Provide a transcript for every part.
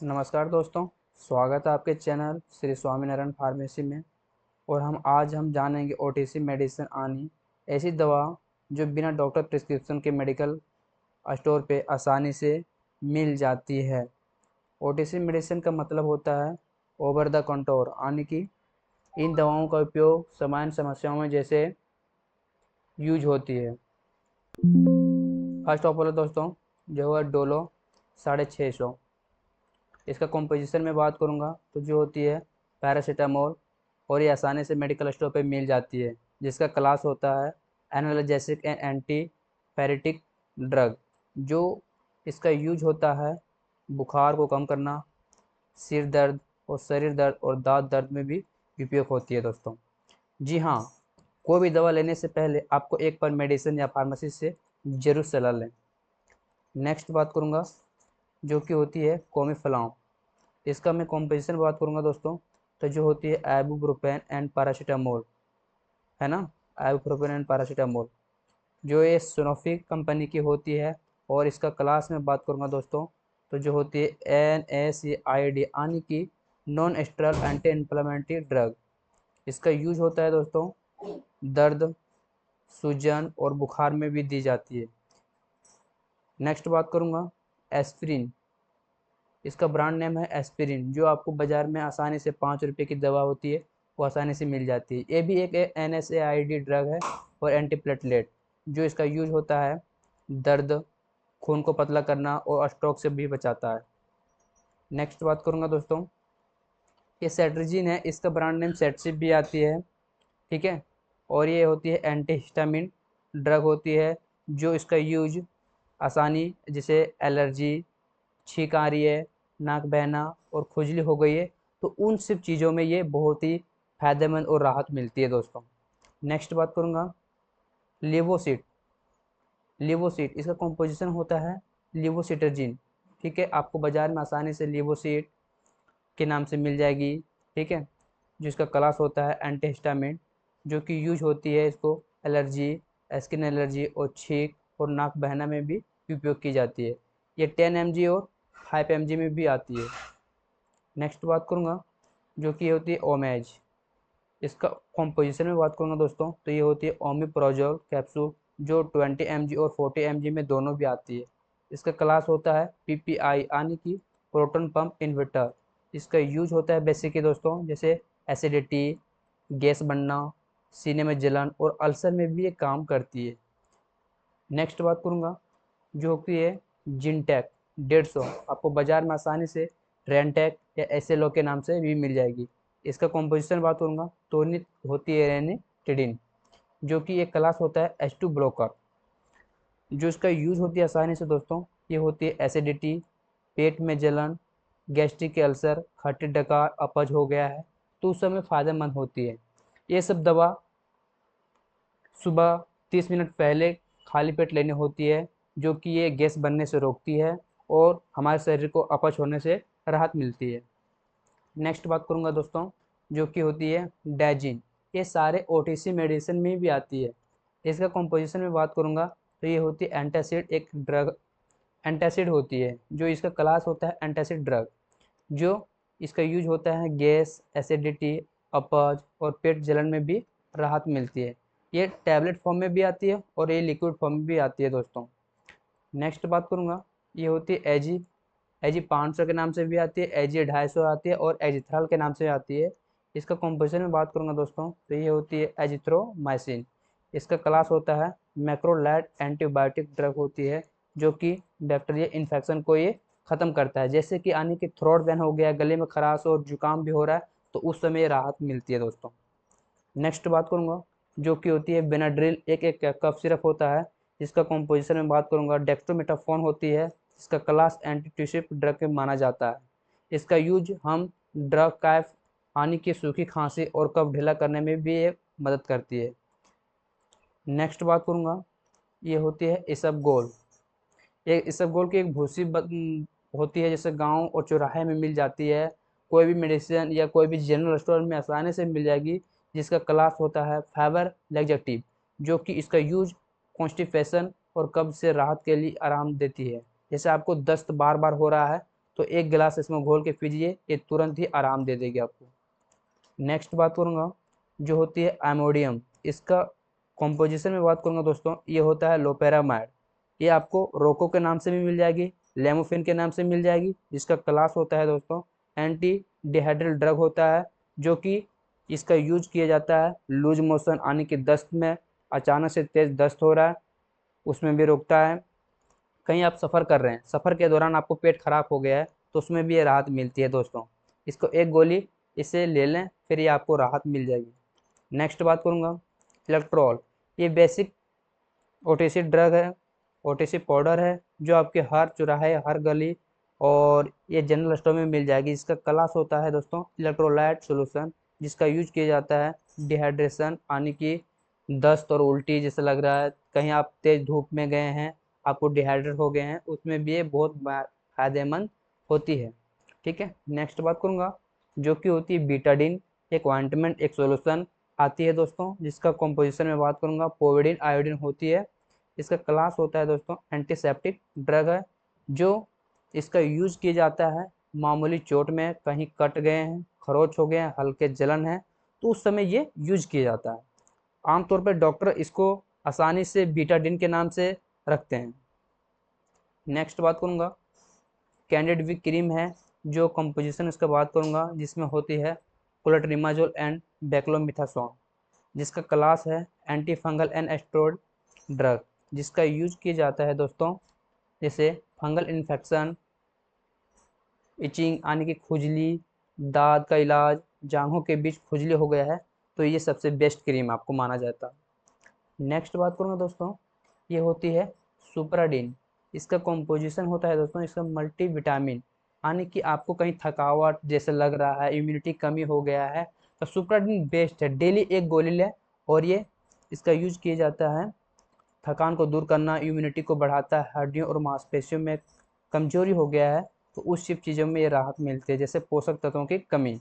नमस्कार दोस्तों। स्वागत है आपके चैनल श्री स्वामीनारायण फार्मेसी में। और आज हम जानेंगे ओटीसी मेडिसिन आनी, ऐसी दवा जो बिना डॉक्टर प्रिस्क्रिप्शन के मेडिकल स्टोर पे आसानी से मिल जाती है। ओटीसी मेडिसिन का मतलब होता है ओवर द काउंटर, यानी कि इन दवाओं का उपयोग सामान्य समस्याओं में जैसे यूज होती है। फर्स्ट ऑफ ऑल दोस्तों, जो है डोलो 650। इसका कॉम्पोजिशन में बात करूँगा तो जो होती है पैरासीटामोल, और ये आसानी से मेडिकल स्टोर पे मिल जाती है, जिसका क्लास होता है analgesic and anti pyretic drug. जो इसका यूज होता है बुखार को कम करना, सिर दर्द और शरीर दर्द और दांत दर्द में भी उपयोग होती है दोस्तों। जी हाँ, कोई भी दवा लेने से पहले आपको एक बार मेडिसिन या फार्मेसी से जरूर सलाह लें। नेक्स्ट बात करूँगा जो कि होती है कोमिफ्लाम। इसका मैं कॉम्पोजिशन बात करूँगा दोस्तों, तो जो होती है आइबुप्रोफेन एंड पैरासीटामोल, है ना। आइबुप्रोफेन एंड पैरासीटामोल जो ये सोनोफी कंपनी की होती है। और इसका क्लास में बात करूँगा दोस्तों, तो जो होती है NSAID, यानी कि non steroid anti inflammatory drug. इसका यूज होता है दोस्तों दर्द, सूजन और बुखार में भी दी जाती है। नेक्स्ट बात करूँगा एस्पिरिन। इसका ब्रांड नेम है एस्पिरिन, जो आपको बाज़ार में आसानी से 5 रुपये की दवा होती है, वो आसानी से मिल जाती है। ये भी एक NSAID ड्रग है और एंटीप्लेटलेट, जो इसका यूज होता है दर्द, खून को पतला करना और स्ट्रोक से भी बचाता है। नेक्स्ट बात करूँगा दोस्तों, ये सेट्रिजिन है। इसका ब्रांड नेम सेट्सिप भी आती है, ठीक है। और ये होती है एंटीहिस्टामिन ड्रग होती है, जो इसका यूज आसानी जैसे एलर्जी, छींक आ रही है, नाक बहना और खुजली हो गई है, तो उन सब चीज़ों में ये बहुत ही फायदेमंद और राहत मिलती है दोस्तों। नेक्स्ट बात करूँगा लिवोसिट। लिवोसिट इसका कॉम्पोजिशन होता है लिवोसिट्राजिन, ठीक है। आपको बाज़ार में आसानी से लिवोसिट के नाम से मिल जाएगी, ठीक है। जिसका क्लास होता है एंटीहिस्टामिन, जो कि यूज होती है इसको एलर्जी, स्किन एलर्जी और छींक और नाक बहना में भी उपयोग की जाती है। ये 10 mg और 5 mg में भी आती है। नेक्स्ट बात करूँगा जो कि होती है ओमेज। इसका कॉम्पोजिशन में बात करूँगा दोस्तों, तो ये होती है ओमिप्रोजोल कैप्सूल, जो 20 mg और 40 mg में दोनों भी आती है। इसका क्लास होता है PPI, यानी कि प्रोटॉन पंप इन्वर्टर। इसका यूज होता है बेसिकली दोस्तों जैसे एसिडिटी, गैस बनना, सीने में जलन और अल्सर में भी ये काम करती है। नेक्स्ट बात करूँगा जो कि है जिनटेक 150। आपको बाज़ार में आसानी से रेनटेक या SLO के नाम से भी मिल जाएगी। इसका कॉम्पोजिशन बात करूँगा तो नित होती है रेनिटिडिन, जो कि एक क्लास होता है H2 ब्लॉकर। जो इसका यूज होती है आसानी से दोस्तों, ये होती है एसिडिटी, पेट में जलन, गैस्ट्रिक के अल्सर, खट्टी डकार, अपच हो गया है, तो उस समय फ़ायदेमंद होती है। ये सब दवा सुबह 30 मिनट पहले खाली पेट लेनी होती है, जो कि ये गैस बनने से रोकती है और हमारे शरीर को अपच होने से राहत मिलती है। नेक्स्ट बात करूँगा दोस्तों जो कि होती है डैजिन। ये सारे OTC मेडिसिन में भी आती है। इसका कॉम्पोजिशन में बात करूँगा तो ये होती है एंटासिड, एक ड्रग एंटासिड होती है, जो इसका क्लास होता है एंटासिड ड्रग। जो इसका यूज होता है गैस, एसिडिटी, अपच और पेट जलन में भी राहत मिलती है। ये टैबलेट फॉर्म में भी आती है और ये लिक्विड फॉर्म में भी आती है दोस्तों। नेक्स्ट बात करूँगा ये होती है एजी। एजी 500 के नाम से भी आती है, एजी 250 आती है और एजिथ्राल के नाम से आती है। इसका कॉम्पोजिशन में बात करूँगा दोस्तों तो ये होती है एजिथ्रोमाइसिन। इसका क्लास होता है मैक्रोलाइड एंटीबायोटिक ड्रग होती है, जो कि बैक्टीरिया इन्फेक्शन को ये ख़त्म करता है। जैसे कि यानी कि थ्रोट पेन हो गया, गले में खराश और जुकाम भी हो रहा है, तो उस समय राहत मिलती है दोस्तों। नेक्स्ट बात करूँगा जो कि होती है बेनाड्रिल, एक एक कफ सिरप होता है। इसका कॉम्पोजिशन में बात करूँगा डेक्स्ट्रोमेटाफोन होती है। इसका क्लास एंटीट्यूसिव ड्रग के माना जाता है। इसका यूज हम ड्रग कैफ, यानी कि सूखी खांसी और कफ ढीला करने में भी ये मदद करती है। नेक्स्ट बात करूँगा ये होती है इसबगोल। ये इसबगोल की एक भूसी होती है, जैसे गांव और चौराहे में मिल जाती है। कोई भी मेडिसिन या कोई भी जनरल स्टोर में आसानी से मिल जाएगी। जिसका क्लास होता है फाइबर लैक्जेटिव, जो कि इसका यूज कॉन्स्टिपेशन और कब्ज से राहत के लिए आराम देती है। जैसे आपको दस्त बार बार हो रहा है, तो 1 गिलास इसमें घोल के पीजिए, ये तुरंत ही आराम दे देगी आपको। नेक्स्ट बात करूँगा जो होती है एमोडियम, इसका कॉम्पोजिशन में बात करूँगा दोस्तों, ये होता है लोपेरामाइड। ये आपको रोको के नाम से भी मिल जाएगी, लेमोफिन के नाम से मिल जाएगी, जिसका क्लास होता है दोस्तों एंटी डिहाइड्रल ड्रग होता है, जो कि इसका यूज किया जाता है लूज मोशन यानी कि दस्त में, अचानक से तेज दस्त हो रहा है उसमें भी रोकता है। कहीं आप सफ़र कर रहे हैं, सफ़र के दौरान आपको पेट खराब हो गया है, तो उसमें भी ये राहत मिलती है दोस्तों। इसको 1 गोली इसे ले लें, फिर ये आपको राहत मिल जाएगी। नेक्स्ट बात करूँगा इलेक्ट्रॉल, ये बेसिक ओटीसी ड्रग है, ओटीसी पाउडर है, जो आपके हर चौराहे, हर गली और ये जनरल स्टोर में मिल जाएगी। इसका क्लास होता है दोस्तों इलेक्ट्रोलाइट सॉल्यूशन, जिसका यूज किया जाता है डिहाइड्रेशन यानी कि दस्त और उल्टी जैसे लग रहा है, कहीं आप तेज धूप में गए हैं, आपको डिहाइड्रेट हो गए हैं, उसमें भी ये बहुत फायदेमंद होती है। ठीक है, नेक्स्ट बात करूँगा जो कि होती है बीटाडिन, एक ऑइंटमेंट, एक सॉल्यूशन आती है दोस्तों, जिसका कॉम्पोजिशन में बात करूँगा पोविडिन आयोडीन होती है। इसका क्लास होता है दोस्तों एंटीसेप्टिक ड्रग है, जो इसका यूज किया जाता है मामूली चोट में, कहीं कट गए हैं, खरोच हो गए हैं, हल्के जलन है, तो उस समय ये यूज किया जाता है। आमतौर पर डॉक्टर इसको आसानी से बीटाडिन के नाम से रखते हैं। नेक्स्ट बात करूँगा कैंडिड वी क्रीम है, जो कंपोजिशन इसका बात करूँगा, जिसमें होती है क्लोट्रिमाजोल एंड बेक्लोमिथासोन, जिसका क्लास है anti fungal and asteroid drug, जिसका यूज किया जाता है दोस्तों जैसे फंगल इन्फेक्शन, इचिंग यानी कि खुजली, दांत का इलाज, जांघों के बीच खुजली हो गया है, तो ये सबसे बेस्ट क्रीम आपको माना जाता है। नेक्स्ट बात करूँगा दोस्तों, ये होती है सुप्राडीन। इसका कॉम्पोजिशन होता है दोस्तों, इसका मल्टी विटामिन, यानी कि आपको कहीं थकावट जैसे लग रहा है, इम्यूनिटी कमी हो गया है, तो सुप्राडीन बेस्ट है। डेली 1 गोली लें, और ये इसका यूज किया जाता है थकान को दूर करना, इम्यूनिटी को बढ़ाता है, हड्डियों और मांसपेशियों में कमजोरी हो गया है तो उस सब चीज़ों में ये राहत मिलती है, जैसे पोषक तत्वों की कमी।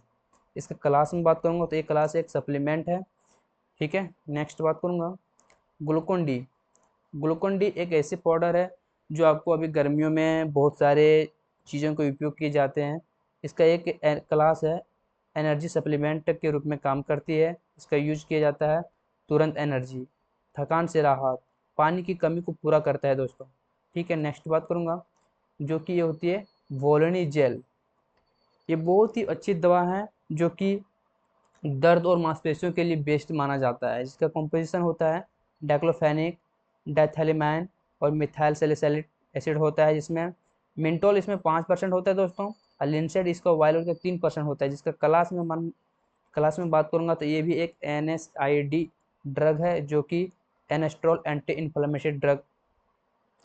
इसका क्लास में बात करूँगा तो ये क्लास एक सप्लीमेंट है। ठीक है, नेक्स्ट बात करूँगा ग्लूकोन डी। ग्लूकोन डी एक ऐसी पाउडर है जो आपको अभी गर्मियों में बहुत सारे चीज़ों को उपयोग किए जाते हैं। इसका एक क्लास है एनर्जी सप्लीमेंट के रूप में काम करती है। इसका यूज किया जाता है तुरंत एनर्जी, थकान से राहत, पानी की कमी को पूरा करता है दोस्तों। ठीक है, नेक्स्ट बात करूँगा जो कि ये होती है वोलिनी जेल। ये बहुत ही अच्छी दवा है जो कि दर्द और मांसपेशियों के लिए बेस्ट माना जाता है। इसका कॉम्पोजिशन होता है डाइक्लोफेनिक, डाइथैलेमाइन और मिथाइल सैलिसाइलिक एसिड होता है, जिसमें मेंटोल इसमें 5% होता है दोस्तों, और लिनसेड इसका वायलेट का 3% होता है। जिसका क्लास में बात करूँगा तो ये भी एक NSAID ड्रग है, जो कि एनेस्ट्रॉल एंटी इन्फ्लेमेटरी ड्रग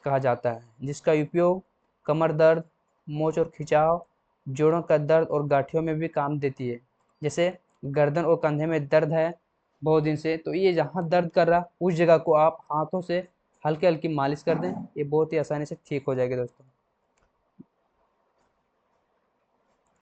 कहा जाता है, जिसका उपयोग कमर दर्द, मोच और खिंचाव, जोड़ों का दर्द और गांठियों में भी काम देती है। जैसे गर्दन और कंधे में दर्द है बहुत दिन से, तो ये जहाँ दर्द कर रहा उस जगह को आप हाथों से हल्की हल्की मालिश कर दें, ये बहुत ही आसानी से ठीक हो जाएगी दोस्तों।